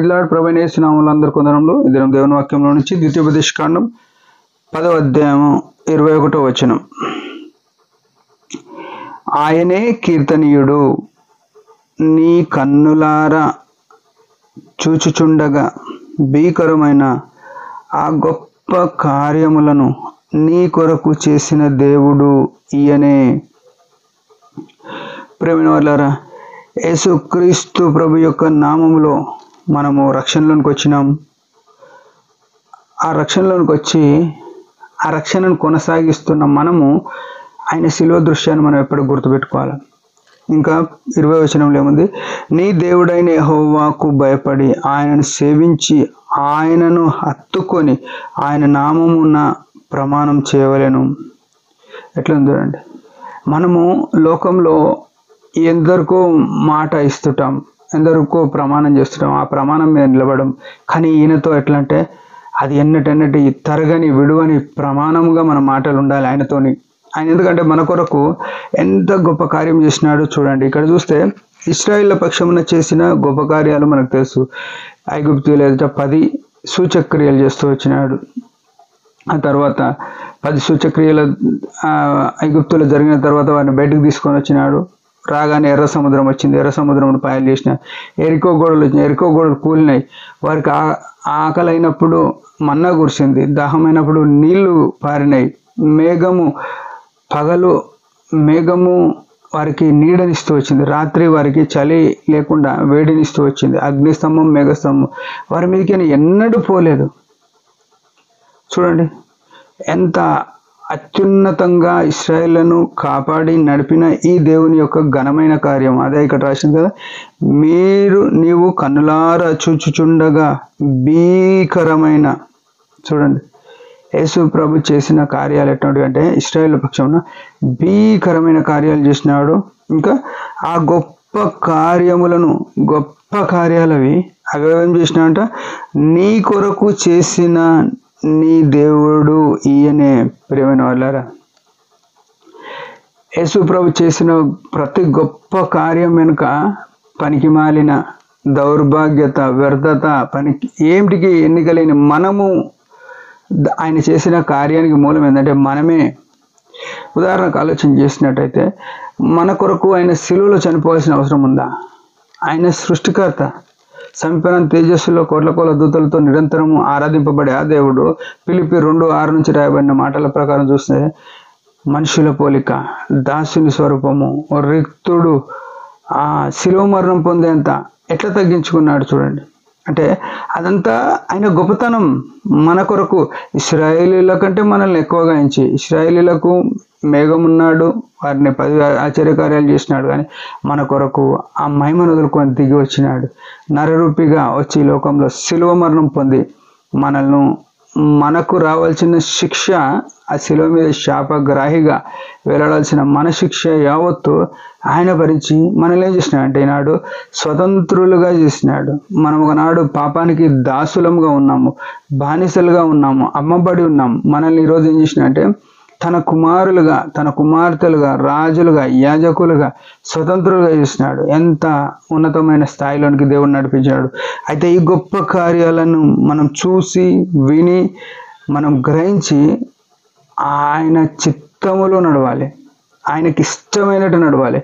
Praise lord. ప్రభువైన యేసు నామములో అందరికీ వందనములు. ఈ దినం దేవుని వాక్యంలో నుంచి ద్వితీయోపదేశకాండం 10వ అధ్యాయము 21వ వచనం. ఆయనే కీర్తనీయుడు, నీ కన్నులారా చూచుచుండగా భీకరమైన ఆ గొప్ప కార్యములను నీ కొరకు చేసిన దేవుడు ఈయనే. ప్రియమైన వారులారా, యేసుక్రీస్తు ప్రభు యొక్క నామములో మనము రక్షణలోనికి వచ్చినాం. ఆ రక్షణలోనికి వచ్చి ఆ రక్షణను కొనసాగిస్తున్న మనము ఆయన శిలువ దృశ్యాన్ని మనం ఎప్పుడు గుర్తుపెట్టుకోవాలి. ఇంకా 20వ వచనంలో ఏముంది? నీ దేవుడైన యెహోవాకు భయపడి ఆయనను సేవించి ఆయనను హత్తుకొని ఆయన నామమున ప్రమాణం చేయవలెను. ఎట్లా చూడండి, మనము లోకంలో ఎందరికో మాట ఇస్తుంటాం, ఎందరికో ప్రమాణం చేస్తుంటాం, ఆ ప్రమాణం మీద నిలబడం. కానీ ఈయనతో ఎట్లా అంటే అది ఎన్నటెన్నటి తరగని విడువని ప్రమాణంగా మన మాటలు ఉండాలి ఆయనతోని. ఆయన ఎందుకంటే మన కొరకు ఎంత గొప్ప కార్యం చేసినాడో చూడండి. ఇక్కడ చూస్తే ఇశ్రాయేళ్ల పక్షమున చేసిన గొప్ప కార్యాలు మనకు తెలుసు. ఐగుప్తీయుల ఎదుట 10 సూచక్రియలు చేస్తూ వచ్చినాడు. ఆ తర్వాత 10 సూచక్రియల ఐగుప్తులు జరిగిన తర్వాత వారిని బయటకు తీసుకొని వచ్చినాడు. రాగానే ఎర్ర సముద్రం వచ్చింది, ఎర్ర సముద్రం పాయలు చేసిన. ఎరికో గోడలు వచ్చినాయి, ఎరికో గోడలు కూలినాయి. వారికి ఆకలి అయినప్పుడు మన్నా కురిసింది, దాహమైనప్పుడు నీళ్లు పారినాయి. పగలు మేఘము వారికి నీడనిస్తూ వచ్చింది, రాత్రి వారికి చలి లేకుండా వేడినిస్తూ వచ్చింది. అగ్నిస్తంభం, మేఘస్తంభం వారి మీదకి ఎన్నడూ పోలేదు. చూడండి ఎంత అత్యున్నతంగా ఇశ్రాయేలును కాపాడి నడిపిన ఈ దేవుని యొక్క ఘనమైన కార్యం. అదే ఇక్కడ రాసింది కదా, నీవు కన్నులారా చూచుచుండగా భీకరమైన. చూడండి యేసు ప్రభు చేసిన కార్యాలు ఎటువంటివి అంటే ఇశ్రాయేలు పక్షమున భీకరమైన కార్యాలు చేసినాడు. ఇంకా ఆ గొప్ప కార్యాలవి అవి ఏం చేసినాడంట, నీ కొరకు చేసిన నీ దేవుడు ఈయనే. ప్రియమైన వాళ్ళారా, యేసు ప్రభు చేసిన ప్రతి గొప్ప కార్యం వెనుక పనికి మాలిన దౌర్భాగ్యత, వ్యర్థత, ఏమిటికి ఎన్నికలేని మనము ఆయన చేసిన కార్యానికి మూలం ఏంటంటే మనమే. ఉదాహరణకు ఆలోచన చేసినట్టయితే మన కొరకు ఆయన శిలువలో చనిపోవాల్సిన అవసరం ఉందా? ఆయన సృష్టికర్త, సంపన్న తేజస్సులో కోట్ల దూతలతో నిరంతరము ఆరాధింపబడే ఆ దేవుడు ఫిలిప్పీ 2:6 నుంచి రాయబడిన మాటల ప్రకారం చూస్తే మనుషుల పోలిక, దాసుని స్వరూపము, రిక్తుడు, ఆ శిలువ మరణం పొందేంత ఎట్లా తగ్గించుకున్నాడు చూడండి. అంటే అదంతా ఆయన గొప్పతనం. మన కొరకు ఇశ్రాయేలీల కంటే మనల్ని ఎక్కువగా ఎంచి, ఇశ్రాయేలీలకు మేఘం ఉన్నాడు, వారిని 10 ఆశ్చర్యకార్యాలు చేసినాడు. కానీ మన కొరకు ఆ మహిమను వదులుకొని దిగి వచ్చినాడు. నరరూపిగా వచ్చి లోకంలో శిలువ మరణం పొంది మనకు రావాల్సిన శిక్ష, ఆ శిలువ మీద శాపగ్రాహిగా వేలాడాల్సిన మన శిక్ష యావత్తు ఆయన భరించి మనల్ని ఏం చేసినాడు అంటే ఈనాడు స్వతంత్రులుగా చేసినాడు. మనం ఒకనాడు పాపానికి దాసులంగా ఉన్నాము, బానిసలుగా ఉన్నాము, అమ్మబడి ఉన్నాము. మనల్ని ఈరోజు ఏం చేసినా అంటే తన కుమారులుగా, తన కుమార్తెలుగా, రాజులుగా, యాజకులుగా, స్వతంత్రులుగా చేసినాడు. ఎంత ఉన్నతమైన స్థాయిలోనికి దేవుడు నడిపించాడు. అయితే ఈ గొప్ప కార్యాలను మనం చూసి విని మనం గ్రహించి ఆయన చిత్తములో నడవాలి, ఆయనకి ఇష్టమైనట్టు నడవాలి.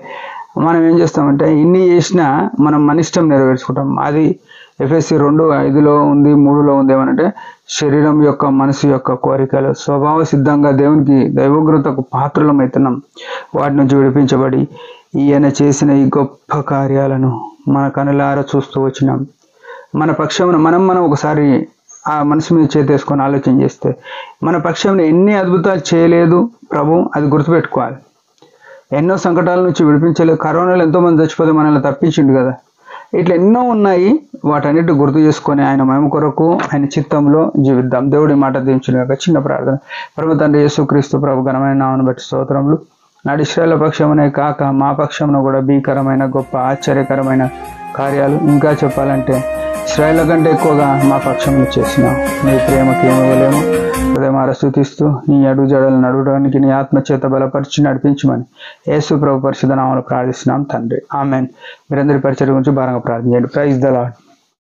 మనం ఏం చేస్తామంటే ఇన్ని చేసినా మనం మన ఇష్టం నెరవేర్చుకుంటాం. అది ఎఫెసీ 2:5 ఉంది, 3 ఉంది. ఏమనంటే శరీరం యొక్క, మనసు యొక్క కోరికలు స్వభావ సిద్ధంగా దేవునికి దైవోగ్రతకు పాత్రలమవుతున్నాం. వాటి నుంచి విడిపించబడి ఈయన చేసిన ఈ గొప్ప కార్యాలను మన కనులారా చూస్తూ వచ్చినాం. మన పక్షమున మనం ఒకసారి ఆ మనసు మీద చేతేసుకొని ఆలోచన చేస్తే మన పక్షంలో ఎన్ని అద్భుతాలు చేయలేదు ప్రభు, అది గుర్తుపెట్టుకోవాలి. ఎన్నో సంకటాల నుంచి విడిపించలేదు. కరోనాలో ఎంతోమంది చచ్చిపోతే మనల్ని తప్పించిండు కదా. ఇట్లా ఎన్నో ఉన్నాయి. వాటన్నిటి గుర్తు చేసుకొని ఆయన మహిమ కొరకు ఆయన చిత్తంలో జీవిద్దాం. దేవుడి మాట దీవించుగాక. చిన్న ప్రార్థన. పరమ తండ్రి యేసుక్రీస్తు ప్రభు ఘనమైన నామమును బట్టి స్తోత్రములు. నాడు ఇశ్రాయేలు పక్షమునే కాక మా పక్షమున కూడా భీకరమైన గొప్ప ఆశ్చర్యకరమైన కార్యాలు, ఇంకా చెప్పాలంటే ఇశ్రాయేలు కంటే ఎక్కువగా మా పక్షంలో చేసినావు. నీ ప్రేమకి ఏమి ఇవ్వలేము. హృదయమార స్తుతిస్తూ నీ అడుగు జడలు నడవడానికి నీ ఆత్మచేత బలపరిచి నడిపించమని యేసు ప్రభు పరిశుద్ధ నామములో ప్రార్థిస్తున్నాం తండ్రి. ఆమెన్. మీరందరి పరిచర్య గురించి భారంగా ప్రార్థన చేయండి. Praise the lord.